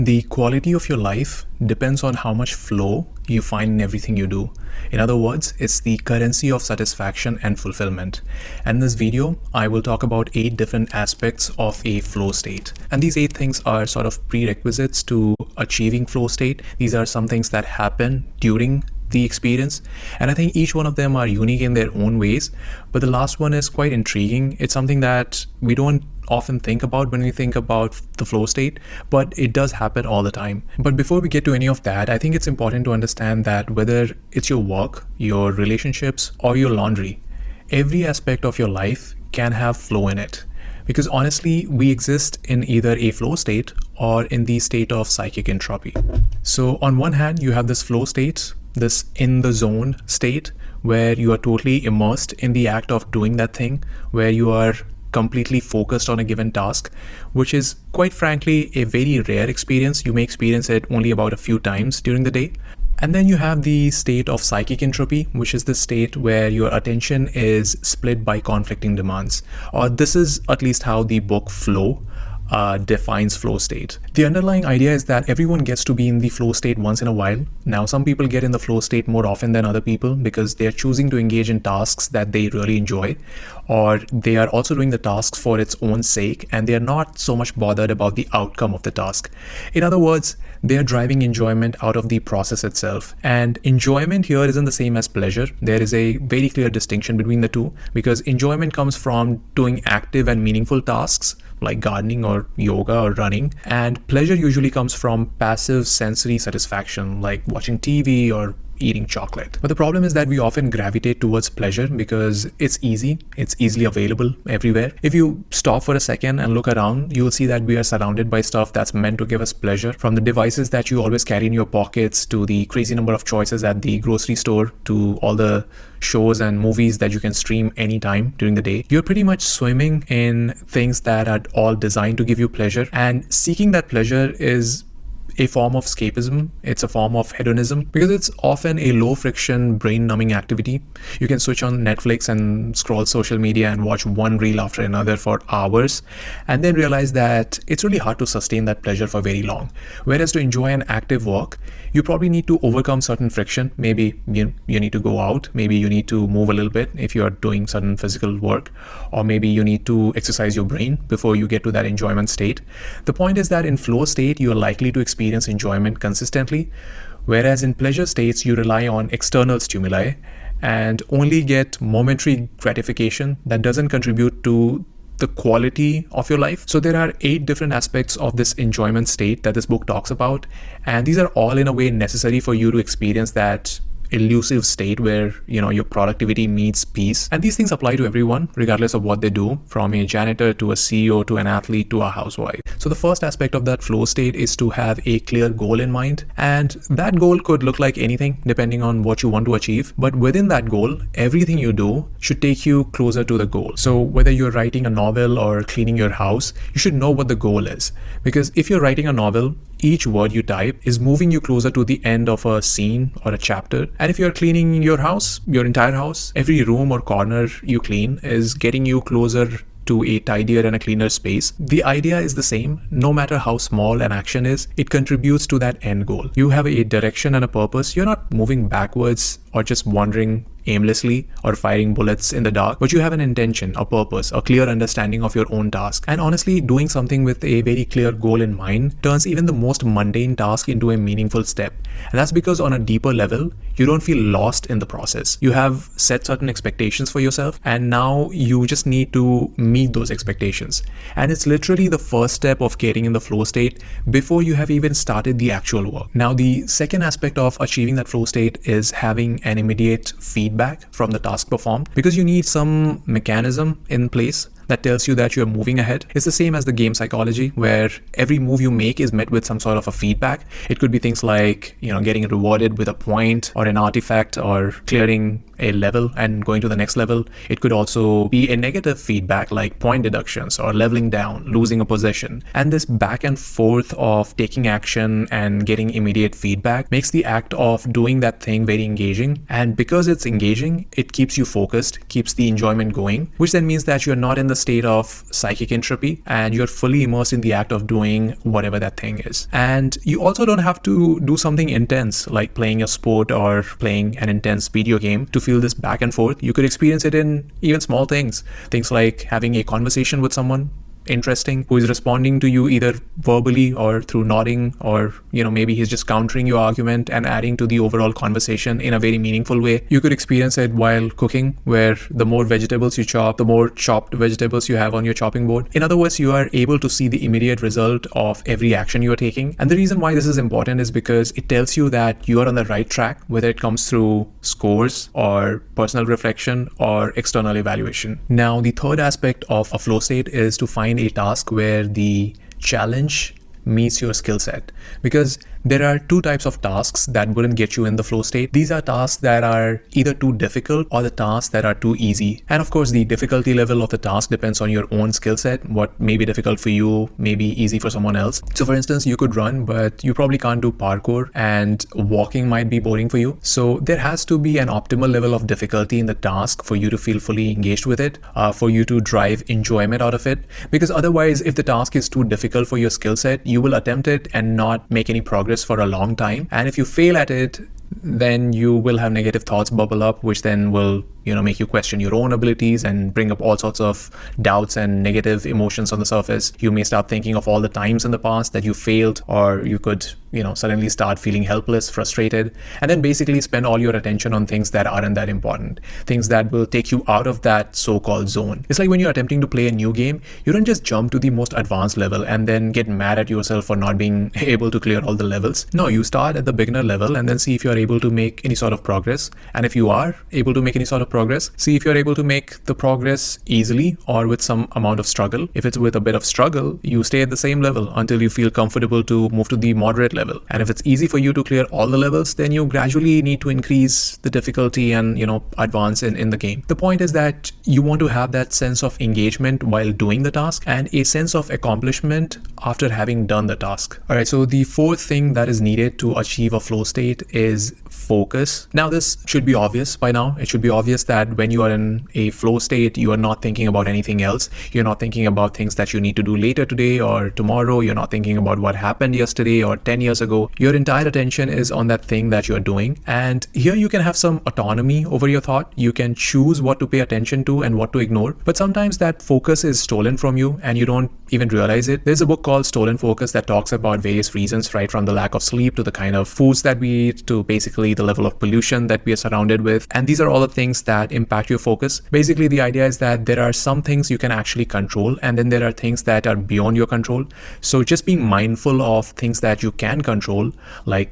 The quality of your life depends on how much flow you find in everything you do. In other words, it's the currency of satisfaction and fulfillment. And in this video, I will talk about 8 different aspects of a flow state. And these 8 things are sort of prerequisites to achieving flow state. These are some things that happen during the experience, and I think each one of them are unique in their own ways, but the last one is quite intriguing. It's something that we don't often think about when we think about the flow state, but it does happen all the time. But before we get to any of that, I think it's important to understand that whether it's your work, your relationships, or your laundry, every aspect of your life can have flow in it. Because honestly, we exist in either a flow state or in the state of psychic entropy. So on one hand, you have this flow state, this in the zone state, where you are totally immersed in the act of doing that thing, where you are completely focused on a given task, which is quite frankly a very rare experience. You may experience it only about a few times during the day. And then you have the state of psychic entropy, which is the state where your attention is split by conflicting demands. Or this is at least how the book Flow defines flow state. The underlying idea is that everyone gets to be in the flow state once in a while. Now, some people get in the flow state more often than other people because they're choosing to engage in tasks that they really enjoy, or they are also doing the tasks for its own sake and they are not so much bothered about the outcome of the task. In other words, they are driving enjoyment out of the process itself. And enjoyment here isn't the same as pleasure. There is a very clear distinction between the two, because enjoyment comes from doing active and meaningful tasks like gardening or yoga or running, and pleasure usually comes from passive sensory satisfaction like watching TV or eating chocolate. But the problem is that we often gravitate towards pleasure because it's easy, it's easily available everywhere. If you stop for a second and look around, you'll see that we are surrounded by stuff that's meant to give us pleasure, from the devices that you always carry in your pockets to the crazy number of choices at the grocery store to all the shows and movies that you can stream anytime during the day. You're pretty much swimming in things that are all designed to give you pleasure, and seeking that pleasure is a form of escapism. It's a form of hedonism because it's often a low friction brain numbing activity. You can switch on Netflix and scroll social media and watch one reel after another for hours and then realize that it's really hard to sustain that pleasure for very long. Whereas to enjoy an active work, you probably need to overcome certain friction. Maybe you need to go out, maybe you need to move a little bit if you're doing certain physical work, or maybe you need to exercise your brain before you get to that enjoyment state. The point is that in flow state, you are likely to experience enjoyment consistently, whereas in pleasure states, you rely on external stimuli and only get momentary gratification that doesn't contribute to the quality of your life. So there are 8 different aspects of this enjoyment state that this book talks about, and these are all in a way necessary for you to experience that elusive state where your productivity meets peace. And these things apply to everyone regardless of what they do, from a janitor to a CEO to an athlete to a housewife. So the first aspect of that flow state is to have a clear goal in mind, and that goal could look like anything depending on what you want to achieve, but within that goal, everything you do should take you closer to the goal. So whether you're writing a novel or cleaning your house, you should know what the goal is, because if you're writing a novel, each word you type is moving you closer to the end of a scene or a chapter. And if you're cleaning your house, your entire house, every room or corner you clean is getting you closer to a tidier and a cleaner space. The idea is the same. No matter how small an action is, it contributes to that end goal. You have a direction and a purpose. You're not moving backwards or just wandering aimlessly or firing bullets in the dark, but you have an intention, a purpose, a clear understanding of your own task. And honestly, doing something with a very clear goal in mind turns even the most mundane task into a meaningful step. And that's because on a deeper level, you don't feel lost in the process. You have set certain expectations for yourself, and now you just need to meet those expectations. And it's literally the first step of getting in the flow state before you have even started the actual work. Now, the second aspect of achieving that flow state is having an immediate feedback from the task performed, because you need some mechanism in place that tells you that you're moving ahead. It's the same as the game psychology, where every move you make is met with some sort of a feedback. It could be things like, getting rewarded with a point or an artifact, or clearing a level and going to the next level. It could also be a negative feedback like point deductions or leveling down, losing a possession. And this back and forth of taking action and getting immediate feedback makes the act of doing that thing very engaging. And because it's engaging, it keeps you focused, keeps the enjoyment going, which then means that you're not in the state of psychic entropy and you're fully immersed in the act of doing whatever that thing is. And you also don't have to do something intense like playing a sport or playing an intense video game to feel this back and forth. You could experience it in even small things like having a conversation with someone interesting who is responding to you either verbally or through nodding, or maybe he's just countering your argument and adding to the overall conversation in a very meaningful way. You could experience it while cooking, where the more vegetables you chop, the more chopped vegetables you have on your chopping board. In other words, you are able to see the immediate result of every action you are taking. And the reason why this is important is because it tells you that you are on the right track, whether it comes through scores or personal reflection or external evaluation. Now, the third aspect of a flow state is to find a task where the challenge meets your skill set, because there are two types of tasks that wouldn't get you in the flow state. These are tasks that are either too difficult or the tasks that are too easy. And of course, the difficulty level of the task depends on your own skill set. What may be difficult for you may be easy for someone else. So for instance, you could run, but you probably can't do parkour, and walking might be boring for you. So there has to be an optimal level of difficulty in the task for you to feel fully engaged with it, for you to drive enjoyment out of it. Because otherwise, if the task is too difficult for your skill set, you will attempt it and not make any progress for a long time. And if you fail at it, then you will have negative thoughts bubble up, which then will make you question your own abilities and bring up all sorts of doubts and negative emotions on the surface. You may start thinking of all the times in the past that you failed, or you could suddenly start feeling helpless, frustrated, and then basically spend all your attention on things that aren't that important, things that will take you out of that so-called zone. It's like when you're attempting to play a new game, you don't just jump to the most advanced level and then get mad at yourself for not being able to clear all the levels. No, you start at the beginner level and then see if you're able to make any sort of progress. And if you are able to make any sort of progress, see if you're able to make the progress easily or with some amount of struggle. If it's with a bit of struggle, you stay at the same level until you feel comfortable to move to the moderate level. And if it's easy for you to clear all the levels, then you gradually need to increase the difficulty and advance in the game. The point is that you want to have that sense of engagement while doing the task and a sense of accomplishment after having done the task. All right, so the fourth thing that is needed to achieve a flow state is focus. Now, this should be obvious by now. It should be obvious that when you are in a flow state, you are not thinking about anything else. You're not thinking about things that you need to do later today or tomorrow. You're not thinking about what happened yesterday or 10 years ago. Your entire attention is on that thing that you're doing. And here you can have some autonomy over your thought. You can choose what to pay attention to and what to ignore. But sometimes that focus is stolen from you and you don't even realize it. There's a book called Stolen Focus that talks about various reasons, right? From the lack of sleep to the kind of foods that we eat to basically the level of pollution that we are surrounded with. And these are all the things that impact your focus. Basically, the idea is that there are some things you can actually control, and then there are things that are beyond your control. So just being mindful of things that you can control, like,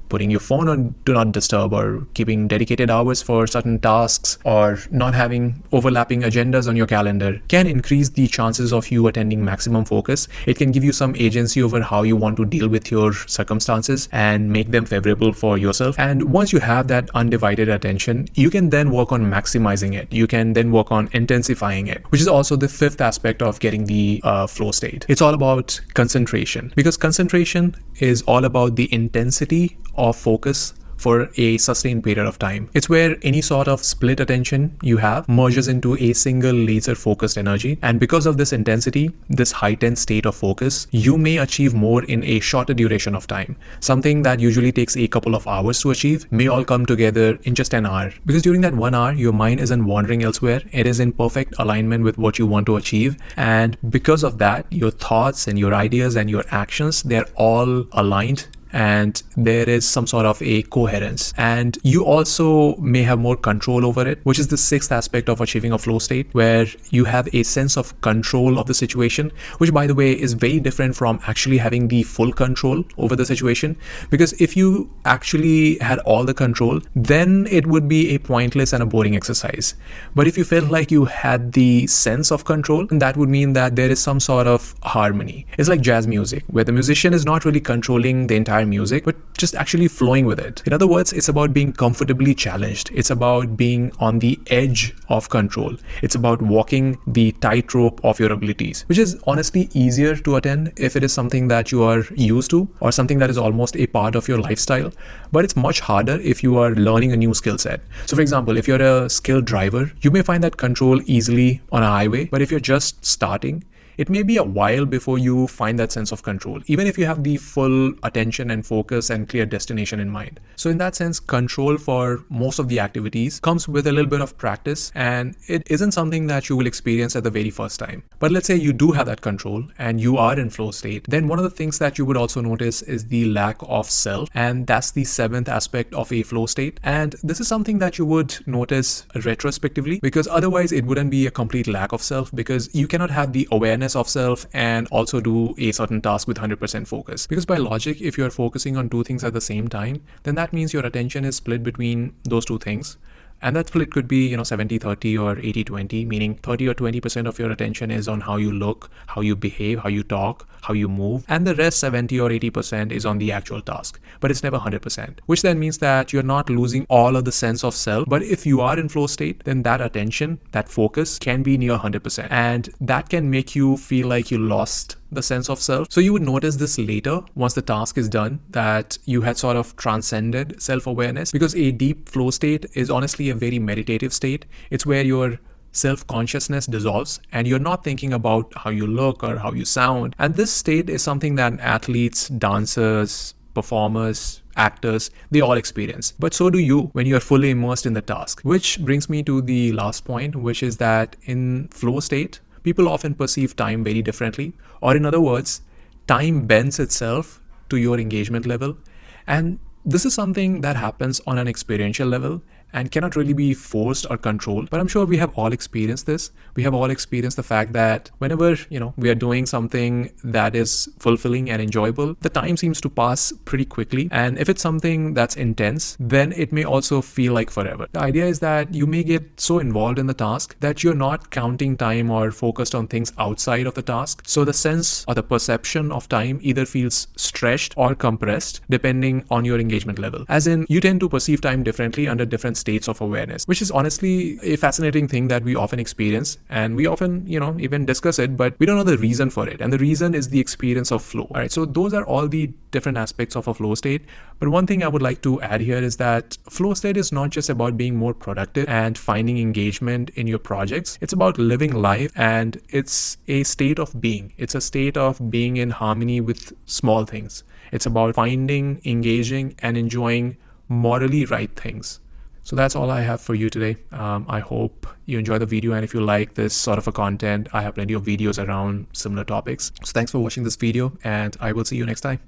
putting your phone on do not disturb, or keeping dedicated hours for certain tasks, or not having overlapping agendas on your calendar, can increase the chances of you attending maximum focus. It can give you some agency over how you want to deal with your circumstances and make them favorable for yourself. And once you have that undivided attention, you can then work on maximizing it. You can then work on intensifying it, which is also the fifth aspect of getting the flow state. It's all about concentration, because concentration is all about the intensity of focus for a sustained period of time. It's where any sort of split attention you have merges into a single laser focused energy. And because of this intensity, this heightened state of focus, you may achieve more in a shorter duration of time. Something that usually takes a couple of hours to achieve may all come together in just an hour. Because during that 1 hour, your mind isn't wandering elsewhere. It is in perfect alignment with what you want to achieve. And because of that, your thoughts and your ideas and your actions, they're all aligned, and there is some sort of a coherence, and you also may have more control over it, which is the sixth aspect of achieving a flow state, where you have a sense of control of the situation, which, by the way, is very different from actually having the full control over the situation. Because if you actually had all the control, then it would be a pointless and a boring exercise. But if you felt like you had the sense of control, that would mean that there is some sort of harmony. It's like jazz music, where the musician is not really controlling the entire entire music, but just actually flowing with it. In other words, it's about being comfortably challenged. It's about being on the edge of control. It's about walking the tightrope of your abilities, which is honestly easier to attain if it is something that you are used to or something that is almost a part of your lifestyle. But it's much harder if you are learning a new skill set. So for example, if you're a skilled driver, you may find that control easily on a highway, but if you're just starting, it may be a while before you find that sense of control, even if you have the full attention and focus and clear destination in mind. So in that sense, control for most of the activities comes with a little bit of practice, and it isn't something that you will experience at the very first time. But let's say you do have that control and you are in flow state, then one of the things that you would also notice is the lack of self, and that's the seventh aspect of a flow state. And this is something that you would notice retrospectively, because otherwise it wouldn't be a complete lack of self, because you cannot have the awareness of self and also do a certain task with 100% focus. Because by logic, if you're focusing on two things at the same time, then that means your attention is split between those two things. And that split could be, 70-30 or 80-20, meaning 30 or 20% of your attention is on how you look, how you behave, how you talk, how you move. And the rest 70 or 80% is on the actual task. But it's never 100%, which then means that you're not losing all of the sense of self. But if you are in flow state, then that attention, that focus can be near 100%. And that can make you feel like you lost the sense of self. So you would notice this later once the task is done, that you had sort of transcended self-awareness, because a deep flow state is honestly a very meditative state. It's where your self-consciousness dissolves and you're not thinking about how you look or how you sound. And this state is something that athletes, dancers, performers, actors, they all experience. But so do you when you're fully immersed in the task. Which brings me to the last point, which is that in flow state, people often perceive time very differently, or in other words, time bends itself to your engagement level. And this is something that happens on an experiential level and cannot really be forced or controlled. But I'm sure we have all experienced this. We have all experienced the fact that whenever, we are doing something that is fulfilling and enjoyable, the time seems to pass pretty quickly. And if it's something that's intense, then it may also feel like forever. The idea is that you may get so involved in the task that you're not counting time or focused on things outside of the task. So the sense or the perception of time either feels stretched or compressed depending on your engagement level. As in, you tend to perceive time differently under different states of awareness, which is honestly a fascinating thing that we often experience, and we often, even discuss it, but we don't know the reason for it. And the reason is the experience of flow. All right. So those are all the different aspects of a flow state. But one thing I would like to add here is that flow state is not just about being more productive and finding engagement in your projects. It's about living life, and it's a state of being. It's a state of being in harmony with small things. It's about finding, engaging, and enjoying morally right things. So that's all I have for you today. I hope you enjoy the video, and if you like this sort of a content, I have plenty of videos around similar topics. So thanks for watching this video, and I will see you next time.